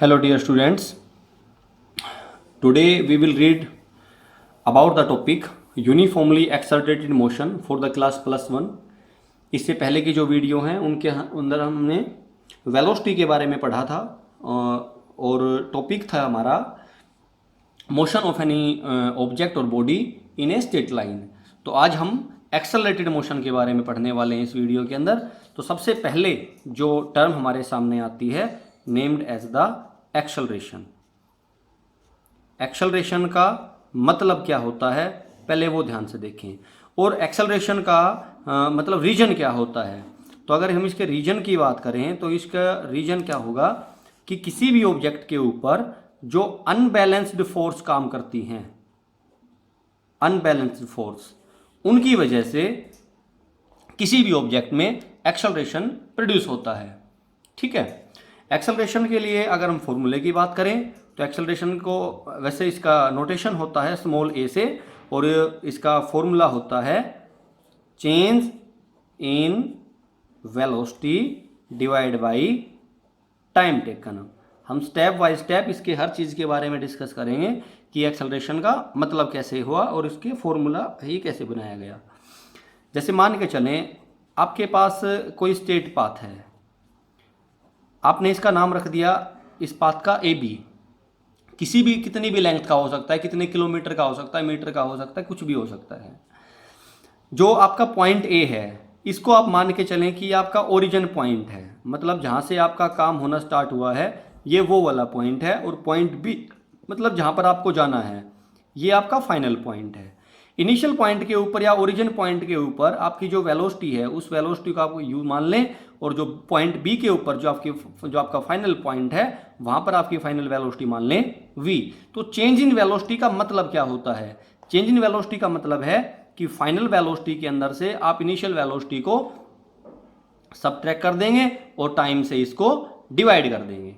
Hello dear students, today we will read about the topic uniformly accelerated motion for the class +1। इससे पहले की जो video हैं उनके अंदर हमने वेलोसिटी के बारे में पढ़ा था और टॉपिक था हमारा मोशन ऑफ एनी ऑब्जेक्ट और body in a straight line. तो आज हम एक्सेलरेटेड मोशन के बारे में पढ़ने वाले हैं इस वीडियो के अंदर। तो सबसे पहले जो टर्म हमारे सामने आती है named as the acceleration. Acceleration का मतलब क्या होता है पहले वो ध्यान से देखें, और एक्सेलरेशन का मतलब रीजन क्या होता है। तो अगर हम इसके रीजन की बात करें तो इसका रीजन क्या होगा कि किसी भी ऑब्जेक्ट के ऊपर जो अनबैलेंस्ड फोर्स काम करती हैं, अनबैलेंस्ड फोर्स, उनकी वजह से किसी भी ऑब्जेक्ट में एक्सेलरेशन प्रोड्यूस होता है। ठीक है, एक्सेलरेशन के लिए अगर हम फॉर्मूले की बात करें तो एक्सेलरेशन को वैसे इसका नोटेशन होता है स्मॉल ए से, और इसका फॉर्मूला होता है change in velocity divide by time taken. हम स्टेप बाय स्टेप इसके हर चीज़ के बारे में डिस्कस करेंगे कि एक्सेलरेशन का मतलब कैसे हुआ और इसके फॉर्मूला ही कैसे बनाया गया। जैसे मान के चलें आपके पास कोई स्ट्रेट पाथ है, आपने इसका नाम रख दिया इस पाथ का ए बी। किसी भी कितनी भी लेंथ का हो सकता है, कितने किलोमीटर का हो सकता है, मीटर का हो सकता है, कुछ भी हो सकता है। जो आपका पॉइंट ए है इसको आप मान के चलें कि आपका ओरिजिन पॉइंट है, मतलब जहाँ से आपका काम होना स्टार्ट हुआ है ये वो वाला पॉइंट है, और पॉइंट बी मतलब जहाँ पर आपको जाना है ये आपका फाइनल पॉइंट है। इनिशियल पॉइंट के ऊपर या ओरिजिन पॉइंट के ऊपर आपकी जो वेलोसिटी है उस वेलोसिटी को आप यू मान लें, और जो पॉइंट बी के ऊपर जो आपका फाइनल पॉइंट है वहाँ पर आपकी फाइनल वेलोसिटी मान लें वी। तो चेंज इन वेलोसिटी का मतलब क्या होता है? चेंज इन वेलोसिटी का मतलब है कि फाइनल वेलोसिटी के अंदर से आप इनिशियल वेलोसिटी को सबट्रैक्ट कर देंगे और टाइम से इसको डिवाइड कर देंगे।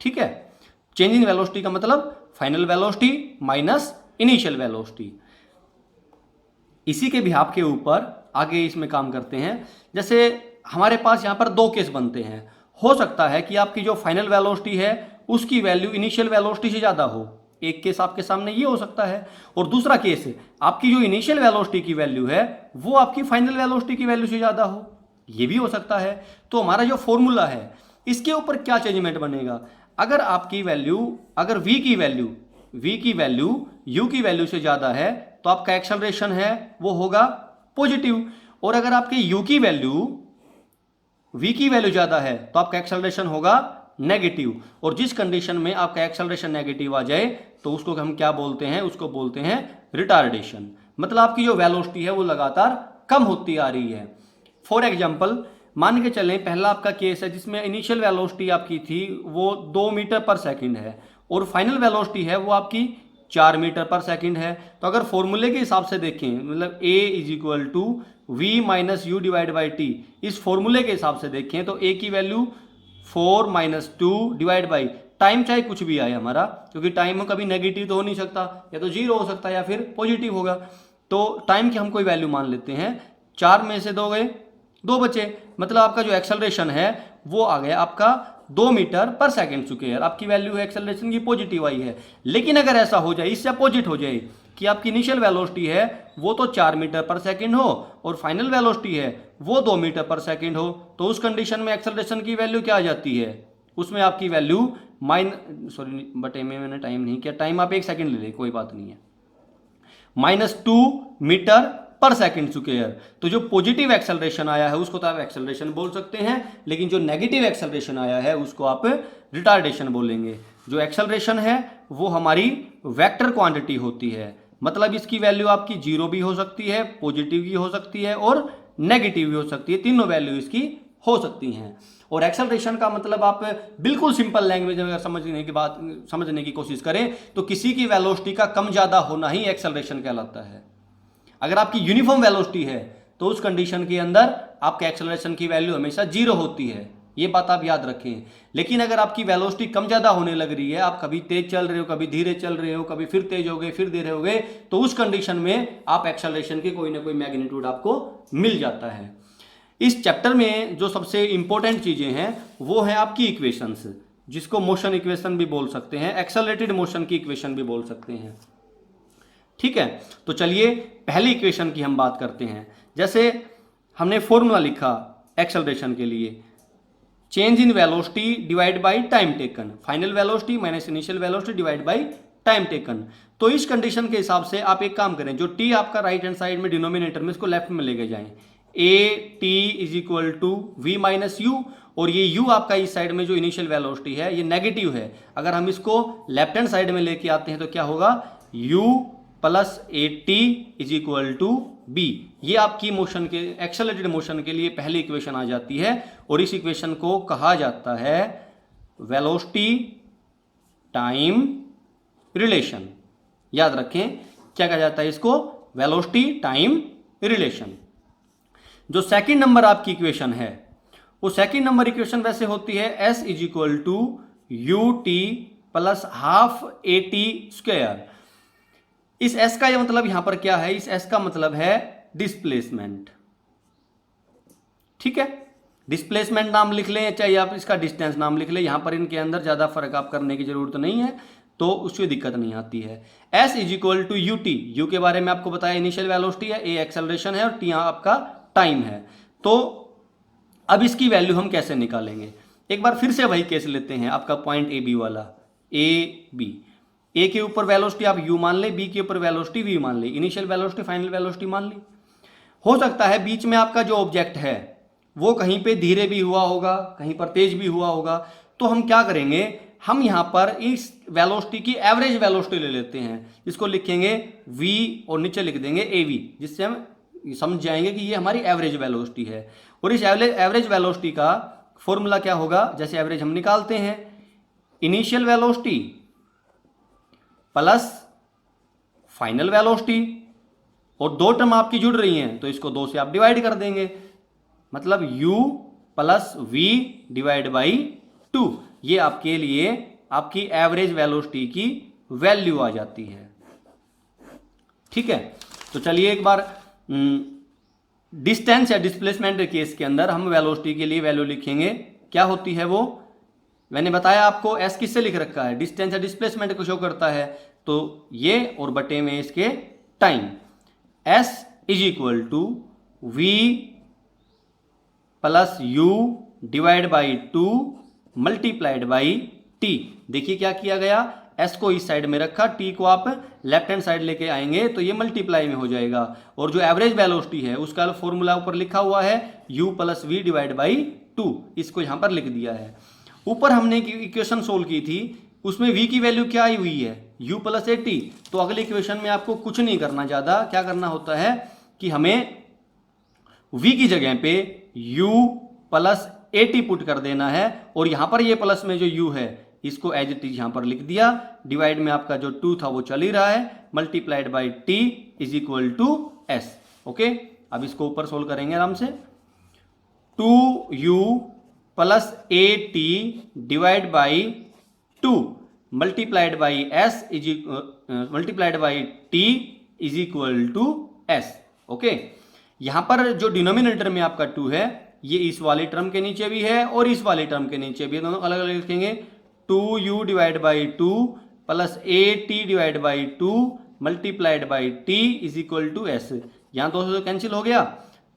ठीक है, चेंज इन वेलोसिटी का मतलब final velocity minus initial velocity. इसी के बिहाफ के ऊपर आगे इसमें काम करते हैं। जैसे हमारे पास यहाँ पर दो केस बनते हैं। हो सकता है कि आपकी जो फाइनल वेलोसिटी है उसकी वैल्यू इनिशियल वेलोसिटी से ज़्यादा हो, एक केस आपके सामने ये हो सकता है, और दूसरा केस है आपकी जो इनिशियल वेलोसिटी की वैल्यू है वो आपकी फाइनल वेलोसिटी की वैल्यू से ज़्यादा हो, ये भी हो सकता है। तो हमारा जो फॉर्मूला है इसके ऊपर क्या चेंजमेंट बनेगा? अगर आपकी वैल्यू, अगर v की वैल्यू u की वैल्यू से ज़्यादा है तो आपका एक्सेलरेशन है वो होगा पॉजिटिव, और अगर आपकी u की वैल्यू v की वैल्यू ज़्यादा है तो आपका एक्सेलरेशन होगा नेगेटिव। और जिस कंडीशन में आपका एक्सेलरेशन नेगेटिव आ जाए तो उसको हम क्या बोलते हैं? उसको बोलते हैं रिटार्डेशन। मतलब आपकी जो वेलोसिटी है वो लगातार कम होती आ रही है। फॉर एग्जाम्पल मान के चलें पहला आपका केस है जिसमें इनिशियल वेलोसिटी आपकी थी वो 2 मीटर पर सेकंड है और फाइनल वेलोसिटी है वो आपकी 4 मीटर पर सेकंड है। तो अगर फॉर्मूले के हिसाब से देखें, मतलब a is equal to v minus u divide by t, इस फॉर्मूले के हिसाब से देखें तो a की value 4 minus 2 divide by time, चाहे कुछ भी आए हमारा, क्योंकि टाइम कभी नेगेटिव तो हो नहीं सकता, या तो जीरो हो सकता है या फिर पॉजिटिव होगा। तो टाइम की हम कोई वैल्यू मान लेते हैं, 4 में से 2 गए, 2 बचे, मतलब आपका जो एक्सेलरेशन है वो आ गया आपका 2 मीटर पर सेकेंड स्क्वायर। आपकी वैल्यू है एक्सेलरेशन की पॉजिटिव आई है। लेकिन अगर ऐसा हो जाए, इससे अपोजिट हो जाए कि आपकी इनिशियल वेलोसिटी है वो तो 4 मीटर पर सेकेंड हो और फाइनल वेलोसिटी है वो 2 मीटर पर सेकेंड हो, तो उस कंडीशन में एक्सेलरेशन की वैल्यू क्या आ जाती है? उसमें आपकी वैल्यू बटे में मैंने टाइम नहीं किया, टाइम आप 1 सेकेंड ले लें, कोई बात नहीं है, -2 मीटर पर सेकंड स्क्वायर। तो जो पॉजिटिव एक्सेलरेशन आया है उसको तो आप एक्सेलरेशन बोल सकते हैं, लेकिन जो नेगेटिव एक्सेलरेशन आया है उसको आप रिटार्डेशन बोलेंगे। जो एक्सेलरेशन है वो हमारी वेक्टर क्वांटिटी होती है, मतलब इसकी वैल्यू आपकी 0 भी हो सकती है, पॉजिटिव भी हो सकती है और नेगेटिव भी हो सकती है, तीनों वैल्यू इसकी हो सकती हैं। और एक्सेलरेशन का मतलब आप बिल्कुल सिंपल लैंग्वेज में समझने की कोशिश करें तो किसी की वेलोसिटी का कम ज़्यादा होना ही एक्सेलरेशन कहलाता है। अगर आपकी यूनिफॉर्म वेलोसिटी है तो उस कंडीशन के अंदर आपके एक्सेलरेशन की वैल्यू हमेशा 0 होती है, ये बात आप याद रखें। लेकिन अगर आपकी वेलोसिटी कम ज़्यादा होने लग रही है, आप कभी तेज चल रहे हो, कभी धीरे चल रहे हो, कभी फिर तेज हो गए, फिर धीरे हो गए, तो उस कंडीशन में आप एक्सेलरेशन की कोई ना कोई मैग्नीट्यूड आपको मिल जाता है। इस चैप्टर में जो सबसे इंपॉर्टेंट चीज़ें हैं वो है आपकी इक्वेशंस। जिसको मोशन इक्वेशन भी बोल सकते हैं, एक्सेलरेटेड मोशन की इक्वेशन भी बोल सकते हैं। ठीक है, तो चलिए पहली इक्वेशन की हम बात करते हैं। जैसे हमने फॉर्मूला लिखा एक्सेलरेशन के लिए, change in velocity divide by time taken, final velocity minus initial velocity divide by time taken. तो इस कंडीशन के हिसाब से आप एक काम करें, जो टी आपका राइट हैंड साइड में डिनोमिनेटर में, इसको लेफ्ट में लेके जाएं। A t is equal to v minus u, और ये u आपका इस साइड में जो इनिशियल वेलोसिटी है ये नेगेटिव है। अगर हम इसको लेफ्ट हैंड साइड में लेके आते हैं तो क्या होगा, u plus a t is equal to v. ये आपकी मोशन के, एक्सेलरेटेड मोशन के लिए पहली इक्वेशन आ जाती है, और इस इक्वेशन को कहा जाता है वेलोसिटी टाइम रिलेशन। याद रखें क्या कहा जाता है इसको, वेलोसिटी टाइम रिलेशन। जो सेकंड नंबर आपकी इक्वेशन है, वो सेकंड नंबर इक्वेशन वैसे होती है s is equal to u T plus half a t square. इस s का ये मतलब यहां पर क्या है, इस s का मतलब है डिस्प्लेसमेंट। ठीक है, डिस्प्लेसमेंट नाम लिख लें, चाहे आप इसका डिस्टेंस नाम लिख लें, यहां पर इनके अंदर ज्यादा फर्क आप करने की जरूरत नहीं है, तो उसमें दिक्कत नहीं आती है। s is equal to u t, u के बारे में आपको बताया इनिशियल वेलोसिटी है, ए एक्सेलरेशन है, और टी आपका टाइम है। तो अब इसकी वैल्यू हम कैसे निकालेंगे, एक बार फिर से वही केस लेते हैं, आपका पॉइंट ए बी वाला, ए बी। ए के ऊपर वेलोसिटी आप u मान ले, बी के ऊपर वेलोसिटी v मान ले, इनिशियल वेलोसिटी फाइनल वेलोसिटी मान ली। हो सकता है बीच में आपका जो ऑब्जेक्ट है वो कहीं पे धीरे भी हुआ होगा, कहीं पर तेज भी हुआ होगा, तो हम क्या करेंगे, हम यहां पर इस वेलोसिटी की एवरेज वेलोसिटी ले लेते हैं, इसको लिखेंगे v और नीचे लिख देंगे av, जिससे हम समझ जाएंगे कि ये हमारी एवरेज वेलोसिटी है। और इस एवरेज वेलोसिटी का फॉर्मूला क्या होगा, जैसे एवरेज हम निकालते हैं, initial velocity plus final velocity, और दो टर्म आपकी जुड़ रही हैं तो इसको 2 से आप डिवाइड कर देंगे, मतलब u plus v divide by 2। ये आपके लिए आपकी एवरेज वेलोसिटी की वैल्यू आ जाती है। ठीक है, तो चलिए एक बार डिस्टेंस या डिस्प्लेसमेंट केस के अंदर हम वेलोसिटी के लिए वैल्यू लिखेंगे, क्या होती है वो मैंने बताया आपको, s किससे लिख रखा है, डिस्टेंस या डिस्प्लेसमेंट को शो करता है, तो ये और बटे में इसके time, s is equal to v plus u divide by 2 multiplied by t. देखिए क्या किया गया, s को इस साइड में रखा, t को आप लेफ्ट हैंड साइड लेके आएंगे तो ये मल्टीप्लाई में हो जाएगा, और जो एवरेज वेलोसिटी है उसका फॉर्मूला ऊपर लिखा हुआ है u plus v divide by 2, इसको यहां पर लिख दिया है। ऊपर हमने इक्वेशन सोल्व की थी, उसमें v की वैल्यू क्या आई हुई है, u प्लस ए टी। तो अगले इक्वेशन में आपको कुछ नहीं करना, ज्यादा क्या करना होता है कि हमें v की जगह पे u plus a T put कर देना है, और यहां पर ये प्लस में जो u है इसको एज इट इज यहां पर लिख दिया, डिवाइड में आपका जो 2 था वो चल ही रहा है, multiplied by t is equal to s। Okay, अब इसको ऊपर सोल्व करेंगे आराम से, 2u plus a t divide by 2 multiplied by s is multiplied by t is equal to s। Okay, यहां पर जो डिनोमिनेटर में आपका 2 है ये इस वाले टर्म के नीचे भी है और इस वाले टर्म के नीचे भी, दोनों अलग अलग लिखेंगे, 2u divide by 2 plus a t divide by 2 multiplied by t is equal to s। यहां 2 से कैंसिल हो गया,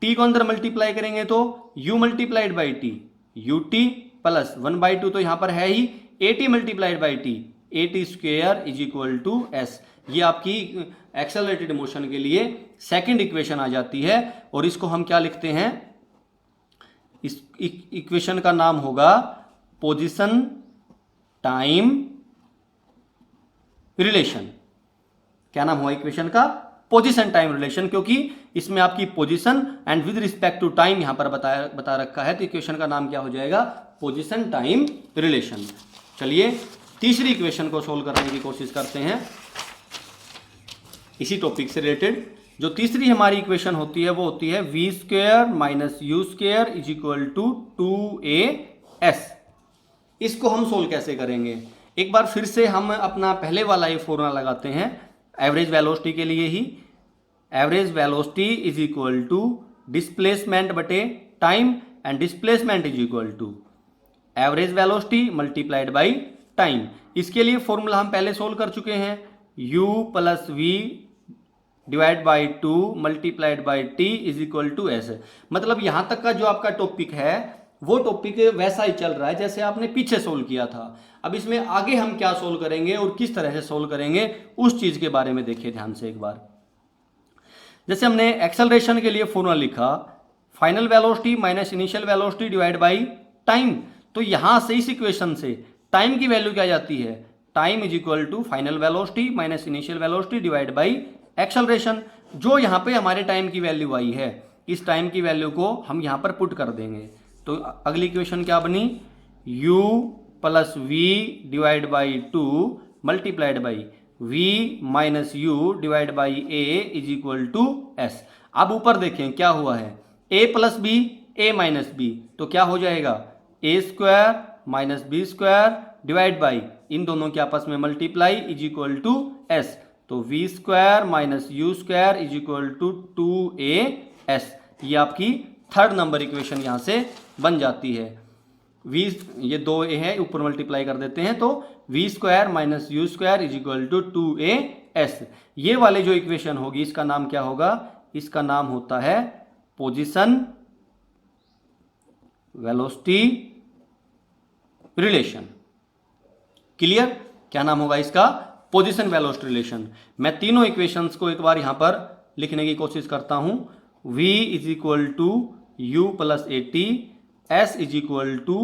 t को अंदर मल्टीप्लाई करेंगे तो u multiplied by T, U T plus 1/2 तो यहां पर है ही, A T multiplied by T, A T square is equal to S. ये आपकी एक्सेलरेटेड मोशन के लिए सेकंड इक्वेशन आ जाती है, और इसको हम क्या लिखते हैं, इस इक्वेशन का नाम होगा पोजीशन टाइम रिलेशन। क्या नाम हुआ इक्वेशन का, पोजीशन टाइम रिलेशन, क्योंकि इसमें आपकी position and with respect to time यहां पर बता रखा है, तो इक्वेशन का नाम क्या हो जाएगा, पोजीशन टाइम रिलेशन। चलिए तीसरी इक्वेशन को सोल्व करने की कोशिश करते हैं इसी टॉपिक से रिलेटेड। जो तीसरी हमारी इक्वेशन होती है वो होती है v square minus u square is equal to 2as। इसको हम सोल्व कैसे करेंगे, एक बार फिर से हम अपना पहले वाला ये फॉर्मूला लगाते हैं एवरेज वेलोसिटी के लिए ही, average velocity is equal to displacement बटे time, and displacement is equal to average velocity multiplied by time. इसके लिए फॉर्मूला हम पहले सोल्व कर चुके हैं, u plus v divide by 2 multiplied by t is equal to s. मतलब यहां तक का जो आपका टॉपिक है वो टॉपिक वैसा ही चल रहा है जैसे आपने पीछे सोल्व किया था। अब इसमें आगे हम क्या सोल्व करेंगे और किस तरह से सोल्व करेंगे उस चीज के बारे में देखिए ध्यान से एक बार। जैसे हमने एक्सेलरेशन के लिए फॉर्मूला लिखा, final velocity minus initial velocity divide by time. तो यहां से इस इक्वेशन से टाइम की वैल्यू क्या जाती है, time is equal to final velocity minus initial velocity divide by acceleration. जो यहाँ पे हमारे टाइम की वैल्यू आई है, इस टाइम की वैल्यू को हम यहाँ पर पुट कर देंगे। तो अगली इक्वेशन क्या बनी, u plus v divide by 2 multiplied by v minus u divide by a is equal to s. अब ऊपर देखें क्या हुआ है, a plus b a minus b, तो क्या हो जाएगा a square minus b square divide by इन दोनों के आपस में multiply is equal to s. तो v square minus u square is equal to 2as। ये आपकी थर्ड नंबर इक्वेशन यहां से बन जाती है। वी ये 2a है, ऊपर मल्टीप्लाई कर देते हैं तो v square minus u square is equal to 2as। ये वाले जो इक्वेशन होगी इसका नाम क्या होगा, इसका नाम होता है पोजीशन वेलोसिटी रिलेशन। क्लियर, क्या नाम होगा इसका, पोजीशन वेलोसिटी रिलेशन। मैं तीनों इक्वेशंस को एक बार यहां पर लिखने की कोशिश करता हूं। v is equal to u plus a t, s is equal to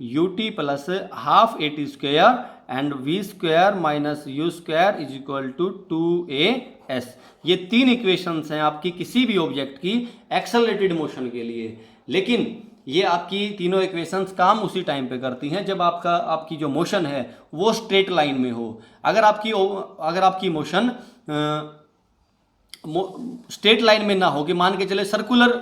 u T plus half a t square and v square minus u square is equal to 2as। ये तीन इक्वेशंस हैं आपकी किसी भी ऑब्जेक्ट की accelerated motion के लिए। लेकिन ये आपकी तीनों इक्वेशंस काम उसी टाइम पे करती हैं जब आपकी जो मोशन है वो स्ट्रेट लाइन में हो। अगर आपकी मोशन स्ट्रेट लाइन में ना हो, कि मान के चले सर्कुलर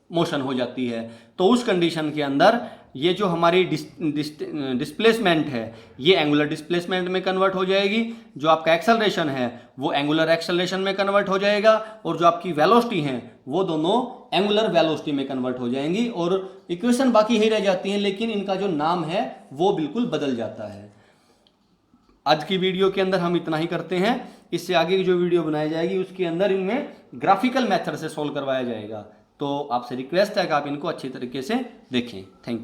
मोशन हो जाती है, तो उस कंडीशन के अंदर ये जो हमारी डिस्प्लेसमेंट है ये एंगुलर डिस्प्लेसमेंट में कन्वर्ट हो जाएगी, जो आपका एक्सेलरेशन है वो एंगुलर एक्सेलरेशन में कन्वर्ट हो जाएगा, और जो आपकी वेलोसिटी है वो दोनों एंगुलर वेलोसिटी में कन्वर्ट हो जाएंगी। और इक्वेशन बाकी ही रह जाती हैं, लेकिन इनका जो नाम है वो बिल्कुल बदल जाता है। आज की वीडियो के अंदर हम इतना ही करते हैं। इससे आगे की जो वीडियो बनाई जाएगी उसके अंदर इनमें ग्राफिकल मेथड से सोल्व करवाया जाएगा। तो आपसे रिक्वेस्ट है कि आप इनको अच्छी तरीके से देखें। Thank you.